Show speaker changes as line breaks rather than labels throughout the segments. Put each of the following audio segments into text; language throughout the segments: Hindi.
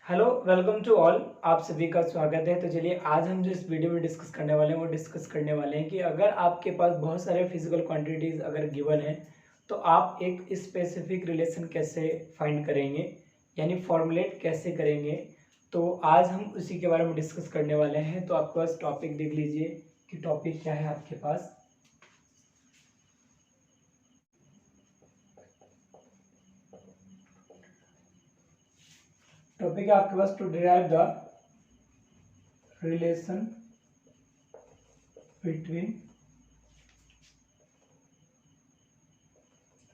Hello, welcome to all. आप सभी का स्वागत है। तो चलिए आज हम जो इस वीडियो में डिस्कस करने वाले हैं वो डिस्कस करने वाले हैं कि अगर आपके पास बहुत सारे फिजिकल क्वांटिटीज़ अगर गिवन है तो आप एक स्पेसिफिक रिलेशन कैसे फाइंड करेंगे, यानी फॉर्मुलेट कैसे करेंगे। तो आज हम उसी के बारे में डिस्कस करने वाले हैं। तो आपके पास टॉपिक देख लीजिए कि टॉपिक क्या है आपके पास। टॉपिक है आपके पास to derive the relation between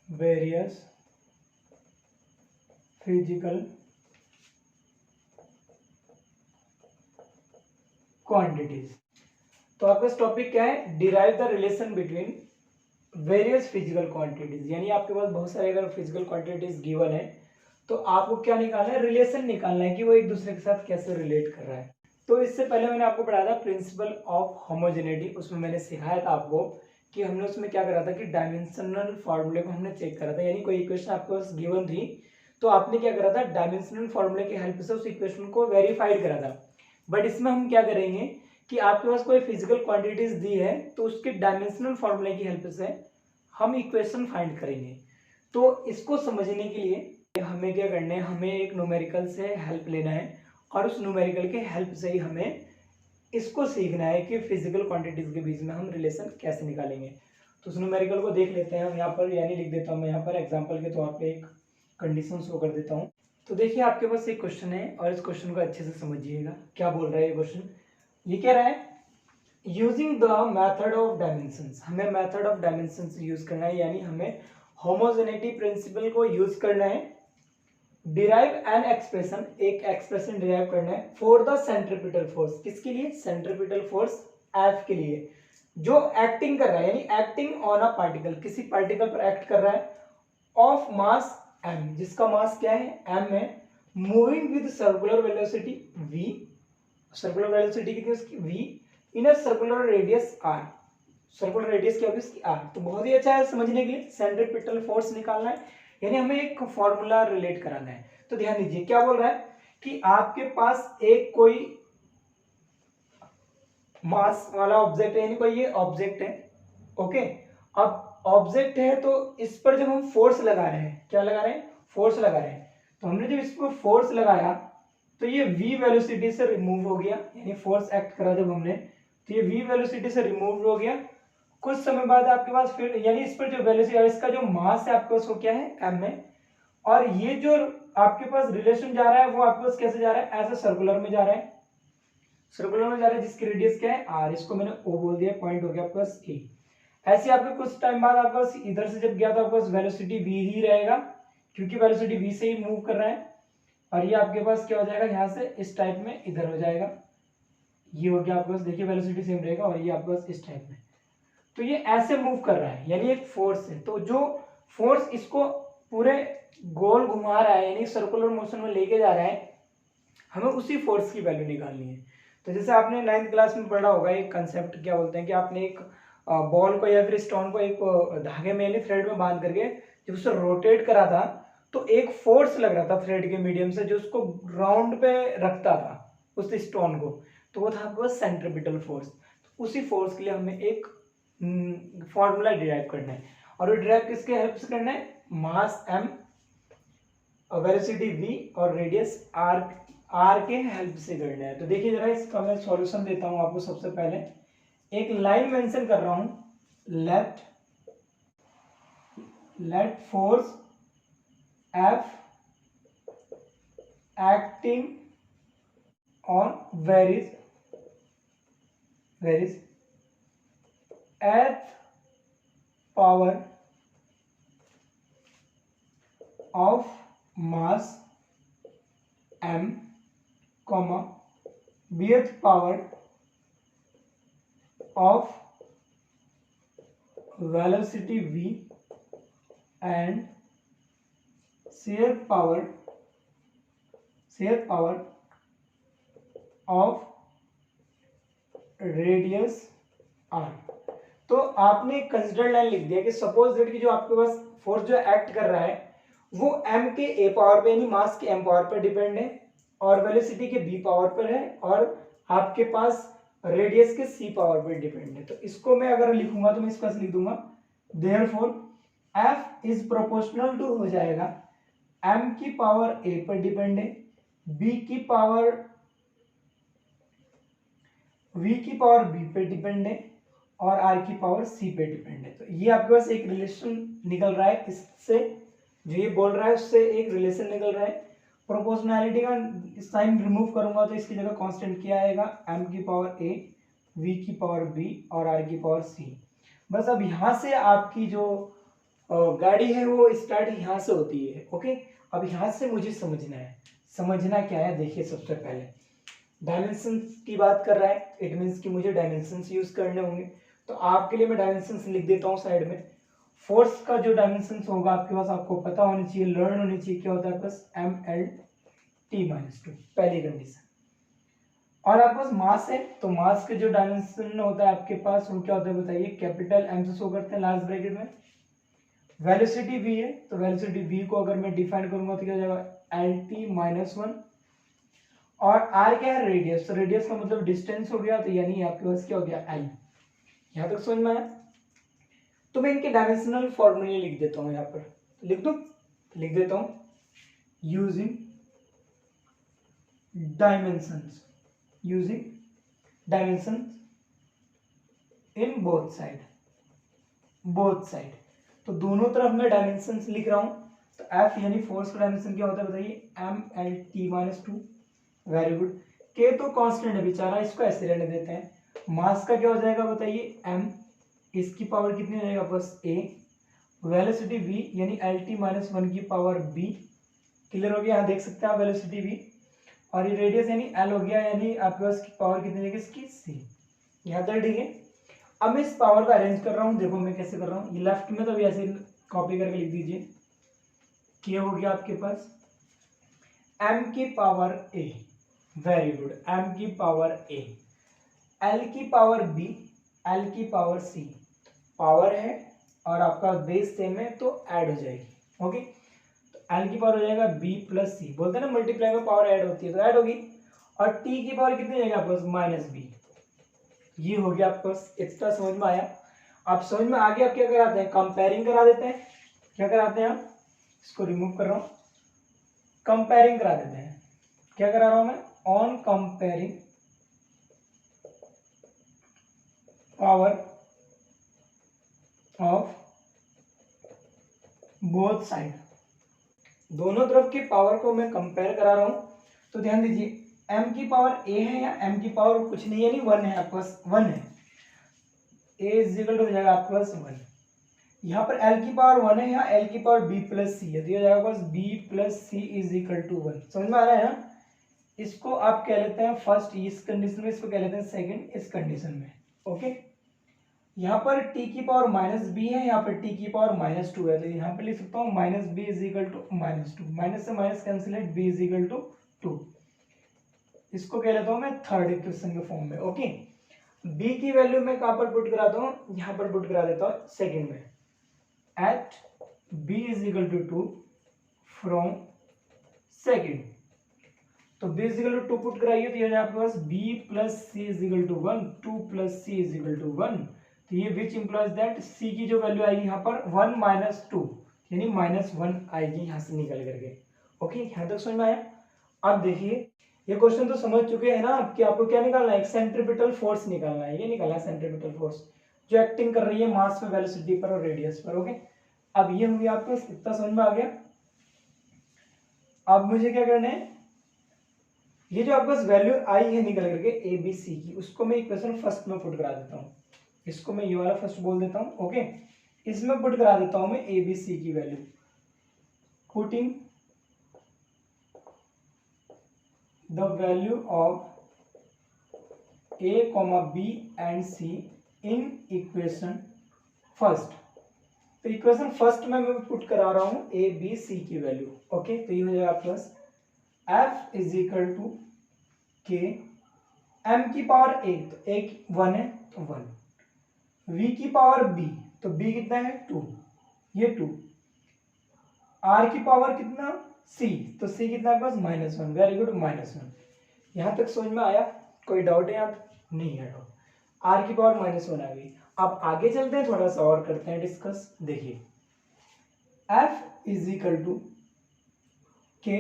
various physical quantities. तो आपका टॉपिक क्या है? Derive the relation between various physical quantities, यानी आपके पास बहुत सारे अगर फिजिकल क्वांटिटीज गिवन है तो आपको क्या निकालना है? रिलेशन निकालना है कि वो एक दूसरे के साथ कैसे रिलेट कर रहा है। तो इससे पहले मैंने आपको पढ़ाया था प्रिंसिपल ऑफ होमोजेनिटी। उसमें मैंने सिखाया था आपको कि हमने उसमें क्या करा था कि डायमेंशनल फॉर्मूले को हमने चेक करा था, यानी कोई इक्वेशन आपके पास गिवन थी तो आपने क्या करा था? डायमेंशनल फॉर्मूले की हेल्प से उस इक्वेशन को वेरीफाइड करा था। बट इसमें हम क्या करेंगे कि आपके पास कोई फिजिकल क्वांटिटीज दी है तो उसके डायमेंशनल फॉर्मूले की हेल्प से हम इक्वेशन फाइंड करेंगे। तो इसको समझने के लिए हमें क्या करना है? हमें एक न्यूमेरिकल से हेल्प लेना है और उस न्यूमेरिकल के हेल्प से ही हमें इसको सीखना है कि फिजिकल क्वांटिटीज के बीच में हम रिलेशन कैसे निकालेंगे। तो उस न्यूमेरिकल को देख लेते हैं हम यहाँ पर, यानी लिख देता हूँ मैं यहाँ पर एग्जाम्पल के तौर पर एक कंडीशन शो कर देता हूँ। तो देखिए आपके पास एक क्वेश्चन है और इस क्वेश्चन को अच्छे से समझिएगा। क्या बोल रहा है ये क्वेश्चन? ये कह रहा है using the method of dimensions. हमें मेथड ऑफ डायमेंशंस यूज करना है, यानी हमें होमोजेनिटी प्रिंसिपल को यूज करना है। डिराइव एन एक्सप्रेशन, एक एक्सप्रेशन डिराइव करना है फॉर द सेंट्रीपिटल फोर्स। किसके लिए? सेंट्रीपिटल फोर्स एफ के लिए, जो एक्टिंग कर रहा है, यानी एक्टिंग ऑन अ पार्टिकल, किसी पार्टिकल पर एक्ट कर रहा है, ऑफ मास m, जिसका मास क्या है? m है, moving with circular velocity v। Circular velocity कितनी उसकी? v in a circular radius r। Circular radius क्या होगी इसकी? r। तो बहुत ही अच्छा है समझने के लिए। सेंट्रीपिटल फोर्स निकालना है, यानी हमें एक फॉर्मूला रिलेट कराना है। तो ध्यान दीजिए क्या बोल रहा है कि आपके पास एक कोई मास वाला ऑब्जेक्ट है, यानी कोई ये ऑब्जेक्ट है। ओके, अब ऑब्जेक्ट है तो इस पर जब हम फोर्स लगा रहे हैं, क्या लगा रहे हैं? फोर्स लगा रहे हैं। तो हमने जब इस पर फोर्स लगाया तो ये v वेलोसिटी से रिमूव हो गया, यानी फोर्स एक्ट करा जब हमने तो ये v वेलोसिटी से रिमूव हो गया। कुछ समय बाद आपके पास फिर, यानी इस पर जो वेलोसिटी, इसका जो मास है आपके पास वो क्या है? m है। और ये जो आपके पास रिलेशन जा रहा है वो आपके पास कैसे जा रहा है? ऐसे सर्कुलर में जा रहा है। सर्कुलर में जा रहा है जिसकी रेडियस क्या है? r। इसको मैंने o बोल दिया, पॉइंट हो गया आपके पास a। ऐसे आपके कुछ टाइम बाद आपके पास इधर से जब गया तो आपके पास वेलोसिटी v ही रहेगा, क्योंकि वेलोसिटी v से ही मूव कर रहा है। और ये आपके पास क्या हो जाएगा? यहाँ से इस टाइप में इधर हो जाएगा। ये हो गया आपके पास, देखिए वेलोसिटी सेम रहेगा और ये आपके पास इस टाइप में। तो ये ऐसे मूव कर रहा है, यानी एक फोर्स है। तो जो फोर्स इसको पूरे गोल घुमा रहा है, यानी सर्कुलर मोशन में लेके जा रहा है, हमें उसी फोर्स की वैल्यू निकालनी है। तो जैसे आपने 9th क्लास में पढ़ा होगा एक कंसेप्ट, क्या बोलते हैं कि आपने एक बॉल को या फिर स्टोन को एक धागे में, यानी थ्रेड में बांध करके जब उसे रोटेट करा था तो एक फोर्स लग रहा था थ्रेड के मीडियम से जो उसको ग्राउंड पे रखता था उस स्टोन को। तो वो था आपके पास सेंट्रीपिटल फोर्स। तो उसी फोर्स के लिए हमें एक फॉर्मूला डिराइव करना है, और वो डिराइव किसके हेल्प से करना है? मास m, वेलोसिटी v और रेडियस r के हेल्प से करना है। तो देखिए जरा इसका मैं सॉल्यूशन देता हूं आपको। सबसे पहले एक लाइन मेंशन कर रहा हूं, let force f acting on various एथ power of mass m, bth power of velocity v and shear power of radius r। तो आपने एक कंसिडर लाइन लिख दिया कि सपोज दैट कि जो आपके पास फोर्स जो एक्ट कर रहा है वो m के a पावर पे, यानी मास के m पावर पे डिपेंड है। और वेलोसिटी के b पावर पर है और आपके पास रेडियस के c पावर पर डिपेंड है। तो इसको मैं अगर लिखूंगा तो मैं इसको ऐसे लिख दूंगा, therefore f is proportional to हो जाएगा m की पावर a पर डिपेंड है, v की पावर b पे डिपेंड है और r की पावर c पे डिपेंड है। तो ये आपके पास एक रिलेशन निकल रहा है, इससे जो ये बोल रहा है उससे एक रिलेशन निकल रहा है। प्रोपोर्शनैलिटी का साइन रिमूव करूंगा तो इसकी जगह कांस्टेंट क्या आएगा, m की पावर a, v की पावर b और r की पावर c। बस अब यहाँ से आपकी जो गाड़ी है वो स्टार्ट यहाँ से होती है। ओके, अब यहाँ से मुझे समझना है, समझना क्या है, देखिए सबसे पहले डायमेंशंस की बात कर रहा है, इट मीन्स कि मुझे डायमेंशंस यूज करने होंगे। तो आपके लिए मैं डायमेंशंस लिख देता हूँ साइड में। फोर्स का जो डायमेंशंस होगा आपके पास, आपको पता होनी चाहिए, लर्न होनी चाहिए, क्या होता है प्लस mL/t-2, पहली कंडीशन। और आपके पास मास है, तो मास के जो डायमेंशन होता है आपके पास वो क्या होता है बताइए, कैपिटल M से शो करते हैं लास्ट ब्रैकेट में। वेलोसिटी v है, तो वेलोसिटी v को अगर मैं डिफाइन करूंगा तो क्या हो जाएगा LT-1 और r क्या है, रेडियस, तो रेडियस का मतलब डिस्टेंस हो गया, तो यानी आपके पास क्या हो गया l। यहां तक समझ में आया? तो मैं इनके डायमेंशनल फॉर्मूले लिख देता हूं, यहां पर लिख दूं, लिख देता हूं, using dimensions in both side. तो दोनों तरफ मैं डायमेंशंस लिख रहा हूं। तो F यानी फोर्स का डायमेंशन क्या होता है बताइए, mL/t-2। Very good. K तो कांस्टेंट है बेचारा, इसको ऐसे रहने देते हैं। मास का क्या हो जाएगा बताइए, m, इसकी पावर कितनी हो जाएगा बस a, वेलोसिटी v यानी LT-1 की पावर b। क्लियर हो गया, यहाँ देख सकते हैं आप वेलोसिटी v, और ये रेडियस यानी l हो गया, यानी आपके पास की पावर कितनी है इसकी c। यहाँ तक ठीक है। अब मैं इस पावर को अरेंज कर रहा हूँ, देखो मैं कैसे कर रहा हूँ, ये लेफ्ट में तो अभी ऐसे कॉपी करके लिख दीजिए। क्या हो गया आपके पास m की power a, very good, m की पावर a, l की पावर b, l की पावर c, पावर है और आपका बेस सेम है तो ऐड हो जाएगी। ओके, तो l की पावर हो जाएगा b प्लस c, बोलते हैं ना मल्टीप्लाई में पावर ऐड होती है, तो ऐड होगी। और t की पावर कितनी जाएगा आपके पास, माइनस b। ये हो गया आपको, इतना समझ में आया? आप समझ में आ गया, आप क्या कराते हैं, कंपेयरिंग करा देते हैं। क्या कराते हैं आप, इसको रिमूव कर रहा हूं, कंपेयरिंग करा देते हैं। क्या करा रहा हूं मैं, on comparing power of both side, दोनों तरफ की पावर को मैं कंपेयर करा रहा हूं। तो ध्यान दीजिए, m की पावर a है या m की पावर कुछ नहीं है, नहीं 1 है, आपके पास 1 है, a इज इक्वल टू हो जाएगा आपके पास 1। यहाँ पर l की पावर 1 है या l की पावर b प्लस सी है, तो ये हो जाएगा बस b plus C is equal to 1। समझ में आ रहा है ना? इसको आप कह लेते हैं फर्स्ट इस कंडीशन में, इसको कह लेते हैं सेकंड इस कंडीशन में। ओके, यहाँ पर t की पावर माइनस बी है, यहाँ पर t की पावर माइनस 2 है, तो यहाँ पर लिख सकता हूँ minus B is equal to minus 2, minus से माइनस कैंसिल है, b इज इक्वल टू 2। इसको कह लेता हूँ मैं थर्ड इक्वेशन के फॉर्म में। ओके, b की वैल्यू मैं कहाँ पर पुट कराता हूँ, यहाँ पर पुट करा देता हूँ सेकंड में, at b is equal to 2 from second. तो b is equal to 2 put कराइए तो ये आपके पास b plus C is equal to 1, 2 plus C is equal to 1। तो ये विच इंप्लाइज दैट c की जो वैल्यू आएगी यहाँ पर 1 माइनस 2 यानी माइनस 1 आएगी यहाँ से निकल करके। ओके, यहाँ तक समझ में आया? अब देखिए, ये क्वेश्चन तो समझ चुके हैं ना कि आपको क्या निकालना है, सेंट्रीपिटल फोर्स निकालना है। ये निकालना है सेंट्रीपिटल फोर्स जो एक्टिंग कर रही है मास में, वेलोसिटी पर और रेडियस पर। ओके, अब ये हो गया आपको, इतना समझ में आ गया। अब मुझे क्या करना है, ये जो आपके पास वैल्यू आई है निकल करके ए बी सी की, उसको मैं इक्वेशन फर्स्ट में पुट करा देता हूँ। इसको मैं ये वाला फर्स्ट बोल देता हूँ। ओके, इसमें पुट करा देता हूँ मैं ए बी सी की value, putting the value of A comma B and C in equation first. तो इक्वेशन फर्स्ट में मैं पुट करा रहा हूँ ए बी सी की वैल्यू। ओके, तो ये हो जाएगा plus F is equal to K, m की पावर a, तो एक 1 है तो 1, v की पावर b, तो b कितना है 2, ये 2, r की पावर कितना सी, तो सी कितना है पास -1, वेरी गुड -1। यहाँ तक समझ में आया? कोई डाउट है यहाँ तक? नहीं है डाउट। आर की पावर -1 आ गई। अब आगे चलते हैं, थोड़ा सा और करते हैं डिस्कस। देखिए F is equal to K,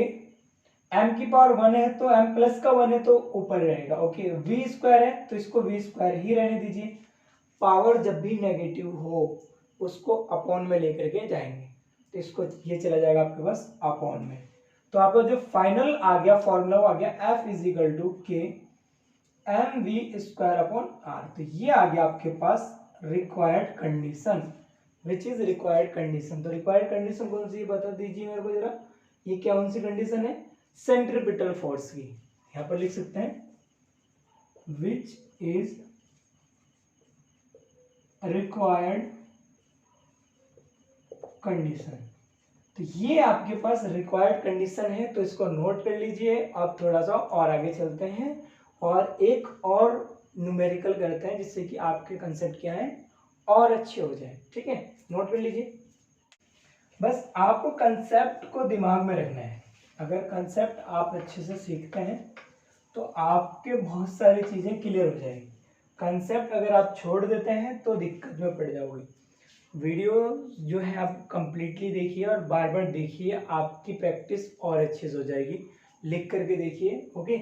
M की पावर 1 है तो एम प्लस का 1 है तो ऊपर रहेगा, ओके। वी स्क्वायर है तो इसको वी स्क्वायर ही रहने दीजिए। पावर जब भी नेगेटिव हो उसको अपॉन में लेकर के जाएंगे, तो इसको ये चला जाएगा आपके पास अपॉन में। तो आपका जो फाइनल आ गया फॉर्मूला आ गया F is equal to K M V square upon R. तो ये आ गया आपके पास required condition, which is required condition. तो रिक्वायर्ड कंडीशन कौन सी है बता दीजिए मेरे को जरा। ये क्या कौन सी कंडीशन है? सेंट्रीपिटल फोर्स की। यहां पर लिख सकते हैं विच इज रिक्वायर्ड कंडीशन। तो ये आपके पास रिक्वायर्ड कंडीशन है, तो इसको नोट कर लीजिए। अब थोड़ा सा और आगे चलते हैं और एक और न्यूमेरिकल करते हैं, जिससे कि आपके कंसेप्ट क्या है और अच्छे हो जाए। ठीक है, नोट कर लीजिए। बस आपको कंसेप्ट को दिमाग में रखना है। अगर कंसेप्ट आप अच्छे से सीखते हैं तो आपके बहुत सारी चीजें क्लियर हो जाएगी। कंसेप्ट अगर आप छोड़ देते हैं तो दिक्कत में पड़ जाओगे। वीडियो जो है आप कंप्लीटली देखिए और बार बार देखिए, आपकी प्रैक्टिस और अच्छे से हो जाएगी। लिख करके देखिए, ओके।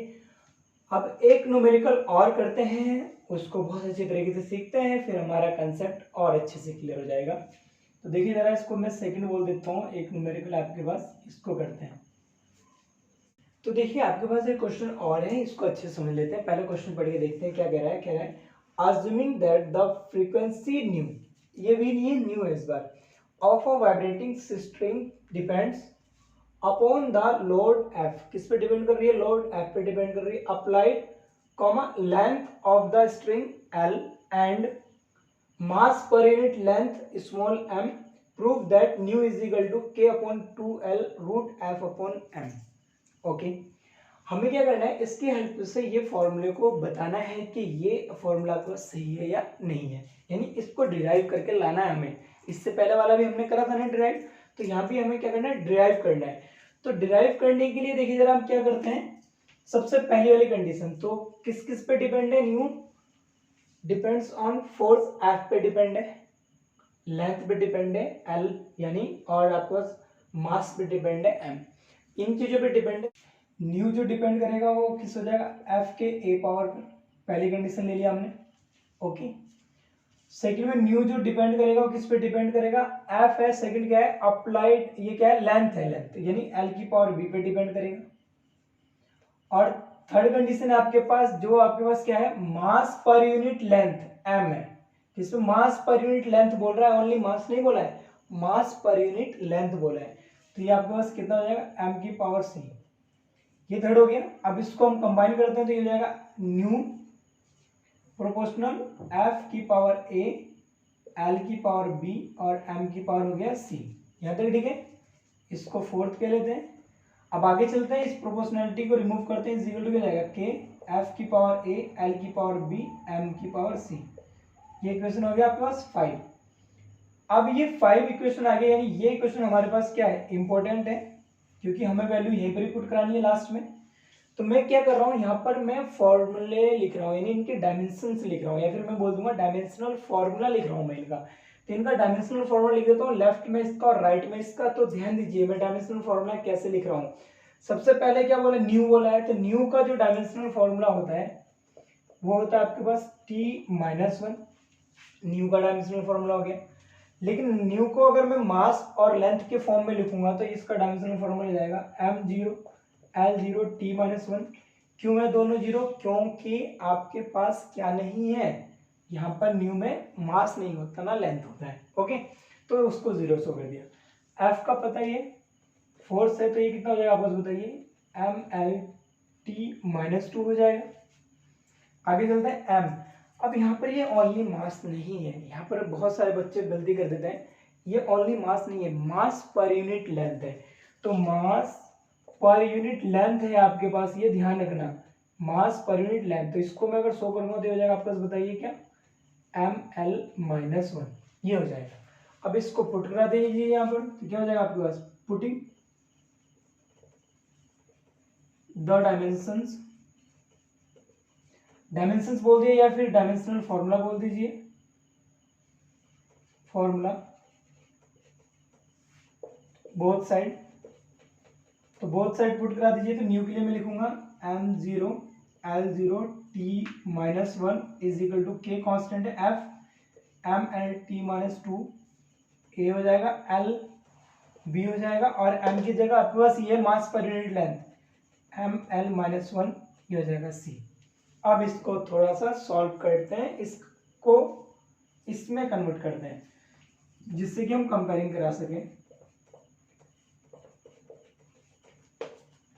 अब एक न्यूमेरिकल और करते हैं, उसको बहुत अच्छे तरीके से सीखते हैं, फिर हमारा कंसेप्ट और अच्छे से क्लियर हो जाएगा। तो देखिए जरा, इसको मैं सेकंड बोल देता हूँ, एक न्यूमेरिकल आपके पास, इसको करते हैं। तो देखिए आपके पास एक क्वेश्चन और है, इसको अच्छे से समझ लेते हैं। पहले क्वेश्चन पढ़ के देखते हैं क्या कह रहा है। कह रहा है assuming that the frequency nu, ये भी नहीं है, न्यू है इस बार, of a vibrating string depends upon the load f। किस पे डिपेंड कर रही है? लोड f पे डिपेंड कर रही है। Applied comma length of the string l and mass per unit length small m, prove that nu is equal to k upon 2l root f upon m। Okay, हमें क्या करना है, इसकी हेल्प से ये फॉर्मूले को बताना है कि ये फॉर्मूला को सही है या नहीं है, यानी इसको डिराइव करके लाना है हमें। इससे पहले वाला भी हमने करा था ना डिराइव, तो यहाँ भी हमें क्या करना है, डिराइव करना है। तो डिराइव करने के लिए देखिए जरा हम क्या करते हैं। सबसे पहली वाली कंडीशन, तो किस किस पे डिपेंड है? New depends on force F पे डिपेंड है, लेंथ पे डिपेंड है एल यानी, और आपके पास मास पे डिपेंड है एम। इन चीजों पे डिपेंड है। न्यू जो डिपेंड करेगा वो किस हो जाएगा? एफ के ए पावर पर। पहली कंडीशन ले लिया हमने, ओके। सेकंड में न्यू जो डिपेंड करेगा वो किस पे डिपेंड करेगा? एफ है। सेकंड क्या है? अप्लाइड, ये क्या है? लेंथ है, लेंथ यानी एल की पावर बी पे डिपेंड करेगा। और थर्ड कंडीशन है आपके पास, जो आपके पास क्या है? मास पर यूनिट लेंथ एम है। जिसमें मास पर यूनिट लेंथ बोल रहा है, ओनली मास नहीं बोला है, मास पर यूनिट लेंथ बोला है। तो ये आपके पास कितना हो जाएगा? एम की पावर सी। ये थर्ड हो गया। अब इसको हम कंबाइन करते हैं तो ये हो जाएगा न्यू प्रोपोर्शनल एफ की पावर ए, एल की पावर बी और एम की पावर हो गया सी। यहाँ तक ठीक है। इसको फोर्थ कह लेते हैं। अब आगे चलते हैं, इस प्रोपोर्शनलिटी को रिमूव करते हैं। इज इक्वल टू क्या जाएगा? के एफ की पावर ए, एल की पावर बी, एम की पावर सी। ये इक्वेशन हो गया आपके पास 5। अब ये 5 इक्वेशन आ गए, यानी ये इक्वेशन हमारे पास क्या है? इंपॉर्टेंट है, क्योंकि हमें वैल्यू यहीं पर ही पुट करानी है लास्ट में। तो मैं क्या कर रहा हूँ, यहाँ पर मैं फॉर्मूले लिख रहा हूँ, यानी इनके डायमेंशंस लिख रहा हूँ, या फिर मैं बोल दूंगा डायमेंशनल फॉर्मूला लिख रहा हूँ मैं इनका। तो इनका डायमेंशनल फॉर्मूला लिख देता हूँ, लेफ्ट में इसका और राइट में इसका। तो ध्यान दीजिए मैं डायमेंशनल फॉर्मूला कैसे लिख रहा हूँ। सबसे पहले क्या बोला? न्यू बोला है, तो न्यू का जो डायमेंशनल फॉर्मूला होता है वो होता है आपके पास t-1। न्यू का डायमेंशनल फॉर्मूला हो गया। लेकिन न्यू को अगर मैं मास और लेंथ के फॉर्म में लिखूंगा तो इसका डायमेंशनल फॉर्मूला जाएगा m0 l0 t-1। क्यों है दोनों जीरो? क्योंकि आपके पास क्या नहीं है, यहाँ पर न्यू में मास नहीं होता ना लेंथ होता है, ओके। तो उसको जीरो शो कर दिया। एफ का पता ही है, फोर्स है, तो ये कितना हो जाएगा आप बताइए? mlt-2 हो जाएगा। आगे चलते हैं एम। अब यहाँ पर ये ओनली मास नहीं है, यहाँ पर बहुत सारे बच्चे गलती कर देते हैं। ये ओनली मास नहीं है, मास पर यूनिट लेंथ है। तो मास पर यूनिट लेंथ है आपके पास, ये ध्यान रखना, मास पर यूनिट लेंथ। तो इसको मैं अगर शो करूंगा तो हो जाएगा आपके पास, बताइए क्या? ml-1 ये हो जाएगा। अब इसको पुट करा दीजिए यहाँ पर, तो क्या हो जाएगा आपके पास? पुटिंग द डायमेंशंस, डायमेंशंस बोल दिए या फिर डायमेंशनल फॉर्मूला बोल दीजिए, फॉर्मूला बोथ साइड, तो बोथ साइड पुट करा दीजिए। तो न्यू के लिए मैं लिखूंगा m0 L0 t-1 is equal to k constant है f mL t-2 a हो जाएगा, l b हो जाएगा, और m की जगह आपके पास ये मास पर यूनिट लेंथ mL-1 ये हो जाएगा c। अब इसको थोड़ा सा सॉल्व करते हैं, इसको इसमें कन्वर्ट करते हैं जिससे कि हम कंपेयरिंग करा सकें।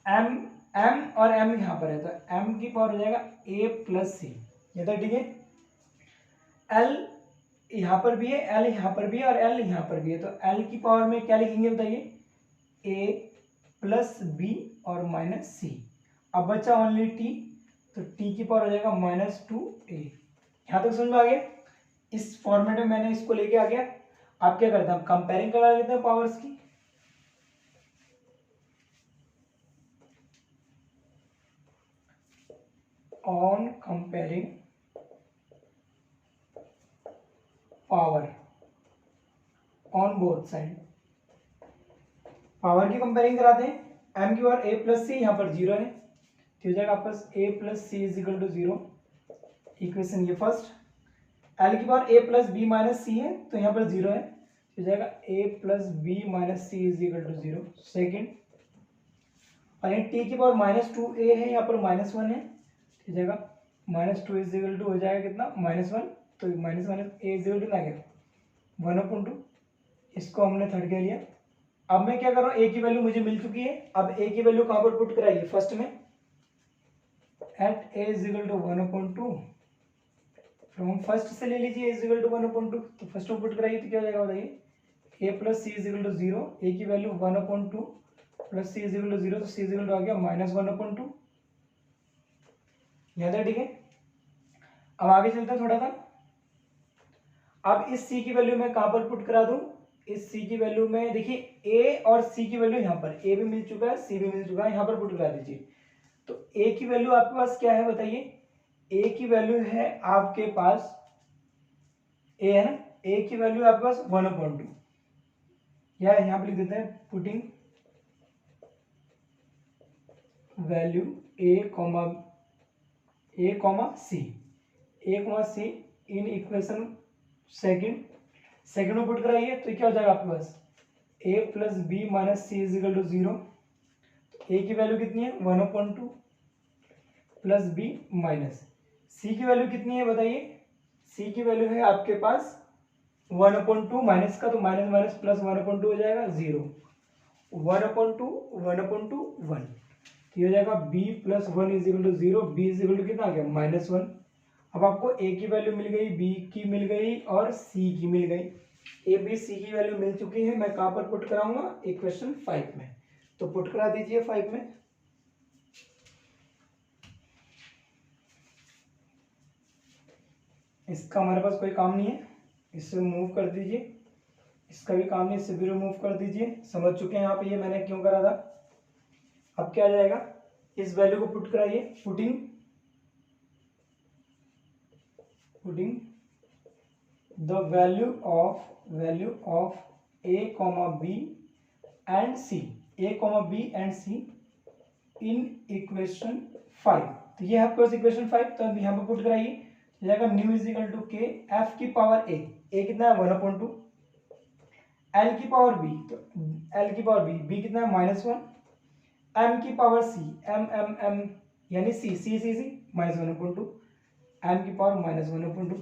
m और m यहाँ पर है तो m की पावर हो जाएगा a प्लस सी, ये तो ठीक है। l यहाँ पर भी है, l यहाँ पर भी है, और l यहाँ पर भी है, तो l की पावर में क्या लिखेंगे बताइए, a प्लस b और माइनस c। अब बचा ओनली t, तो t की पावर हो जाएगा -2a। यहाँ तक समझ में आ गया। इस फॉर्मेट में मैंने इसको लेके आ गया। आप क्या करते हैं, कंपेयरिंग करा लेते हैं पावर्स की। On comparing power on both side, power की कंपेयरिंग कराते हैं। m की पावर a प्लस सी, यहाँ पर 0 है तो हो जाएगा आपका a plus C is equal to 0, equation ये फर्स्ट। l की power a plus B minus C है तो यहाँ पर 0 है तो हो जाएगा a plus B minus C is equal to 0, second. और यहाँ t की पावर -2a है, यहाँ पर -1 है तो हो जाएगा -2 इज इक्वल टू हो जाएगा कितना, -1, तो -1 a इज इक्वल टू ना क्या 1/2, इसको हमने थर्ड के लिया। अब मैं क्या कर रहा हूँ, a की वैल्यू मुझे मिल चुकी है। अब a की वैल्यू कहाँ पर पुट कराइए, फर्स्ट में at a is equal to 1/2, from first से ले लीजिए a इज इक्वल टू 1/2, तो फर्स्ट में पुट कराइए तो क्या हो जाएगा बताइए, a plus C is equal to 0, a की value 1/2 plus C is equal to 0, तो सी इज इक्वल टू आ गया -1/2। यहाँ तक ठीक है। अब आगे चलते हैं थोड़ा सा। अब इस c की वैल्यू मैं कहाँ पर पुट करा दूं, इस c की वैल्यू में देखिए a और c की वैल्यू यहाँ पर a भी मिल चुका है, c भी मिल चुका है, यहाँ पर पुट करा दीजिए। तो a की वैल्यू आपके पास क्या है बताइए, a की वैल्यू है आपके पास, a है ना, a की वैल्यू आपके पास 1/2, या यहाँ पर लिख देते हैं putting value a, c in equation second में पुट कराइए तो क्या हो जाएगा आपके पास, a plus B minus C is equal to 0। तो a की वैल्यू कितनी है 1/2 प्लस बी माइनस सी की वैल्यू कितनी है बताइए, c की वैल्यू है आपके पास 1/2 माइनस का, तो माइनस माइनस प्लस 1/2 हो जाएगा 0, 1/2 1, तो ये हो जाएगा b plus 1 is equal to 0, b is equal to कितना आ गया -1। अब आपको a की वैल्यू मिल गई, b की मिल गई और c की मिल गई। a b c की वैल्यू मिल चुकी है। मैं कहाँ पर पुट कराऊंगा, इक्वेशन 5 में, तो पुट करा दीजिए 5 में। इसका हमारे पास कोई काम नहीं है, इससे मूव कर दीजिए, इसका भी काम नहीं, इससे भी रिमूव कर दीजिए। समझ चुके हैं यहाँ पे ये मैंने क्यों करा था। अब क्या आ जाएगा, इस वैल्यू को पुट कराइए, putting the value of a, b and c, a, b and c in equation 5। तो ये है आपके पास इक्वेशन 5, तो अब यहाँ पर पुट कराइए, जाएगा न्यू इज इक्वल टू के f की पावर a कितना है 1/2, l की पावर b, तो l की पावर b कितना है -1, m की पावर c, m यानी c -1/2, m की पावर -1/2।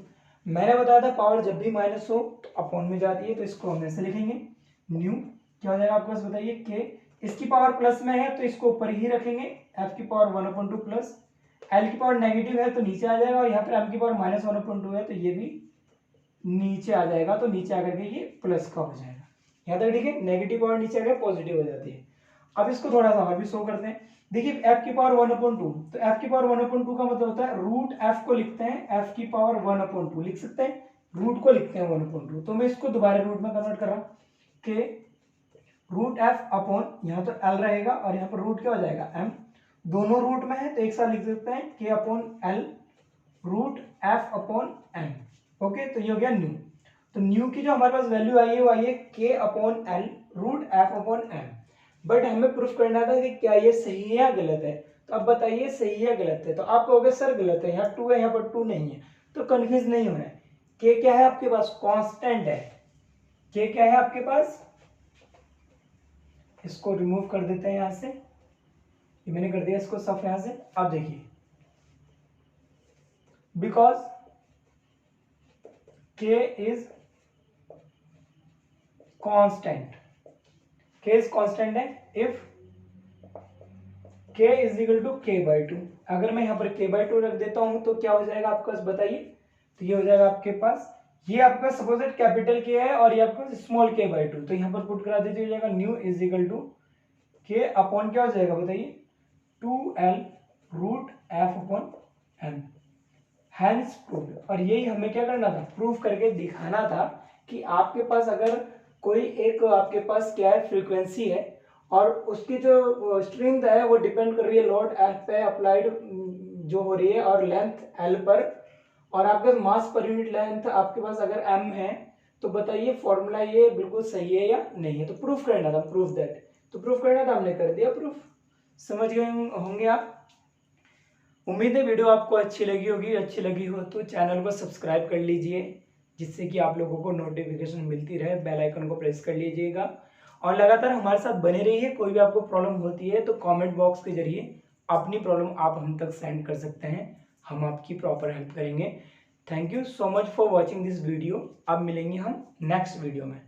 मैंने बताया था पावर जब भी माइनस हो तो अपॉन में जाती है, तो इसको हम ऐसे लिखेंगे, न्यू क्या हो जाएगा आपके पास बताइए, के इसकी पावर प्लस में है तो इसको ऊपर ही रखेंगे, f की पावर 1/2 प्लस l की पावर नेगेटिव है तो नीचे आ जाएगा, और यहाँ पर m की पावर -1/2 है तो ये भी नीचे आ जाएगा, तो नीचे आकर के ये प्लस का हो जाएगा। यहाँ तक ठीक है, नेगेटिव पावर नीचे आकर पॉजिटिव हो जाती है। अब इसको थोड़ा सा और भी शो करते हैं। देखिए f की पावर 1/2, तो f की पावर 1/2 का मतलब होता है रूट f को लिखते हैं, f की पावर 1/2 लिख सकते हैं, रूट को लिखते हैं 1/2। तो मैं इसको दोबारा रूट में कन्वर्ट कर रहा हूँ कि रूट f अपॉन यहाँ तो l रहेगा और यहाँ पर रूट क्या हो जाएगा m, दोनों रूट में है तो एक साथ लिख सकते हैं k upon L root F upon M. Okay, तो ये हो गया न्यू। तो न्यू की जो हमारे पास वैल्यू आई है वो आई है k upon L root F upon M. But हमें प्रूफ करना था कि क्या ये सही है या गलत है। तो अब बताइए सही है गलत है। तो आप कहोगे सर गलत है, यहाँ 2 है यहाँ पर 2 नहीं है। तो कंफ्यूज नहीं होना है। k क्या है आपके पास, कांस्टेंट है। k क्या है आपके पास, इसको रिमूव कर देते हैं यहां से, ये मैंने कर दिया इसको साफ यहां से। अब देखिए because k is constant, k is constant है। If k is equal to k/2, अगर मैं यहाँ पर k/2 रख देता हूं तो क्या हो जाएगा आपके पास बताइए। तो ये हो जाएगा आपके पास, ये आपका सपोज कैपिटल K है और ये आपका स्मॉल k/2, तो यहाँ पर पुट करा दीजिए, हो जाएगा nu is equal to k upon क्या हो जाएगा बताइए 2l root F upon M. Hence proof. और यही हमें क्या करना था, प्रूफ करके दिखाना था कि आपके पास अगर कोई एक आपके पास क्या है फ्रीक्वेंसी है और उसकी जो स्ट्रेंथ है वो डिपेंड कर रही है लोड एफ पे अप्लाइड जो हो रही है और लेंथ एल पर, और आपके पास मास पर यूनिट लेंथ आपके पास अगर एम है, तो बताइए फॉर्मूला ये बिल्कुल सही है या नहीं है। तो प्रूफ करना था, प्रूफ दैट। तो प्रूफ करना था, हमने कर दिया प्रूफ। समझ गए होंगे आप। उम्मीद है वीडियो आपको अच्छी लगी होगी। अच्छी लगी हो तो चैनल को सब्सक्राइब कर लीजिए, जिससे कि आप लोगों को नोटिफिकेशन मिलती रहे। बेल आइकन को प्रेस कर लीजिएगा और लगातार हमारे साथ बने रहिए। कोई भी आपको प्रॉब्लम होती है तो कमेंट बॉक्स के जरिए अपनी प्रॉब्लम आप हम तक सेंड कर सकते हैं, हम आपकी प्रॉपर हेल्प करेंगे। Thank you so much for watching this video. अब मिलेंगे हम नेक्स्ट वीडियो में।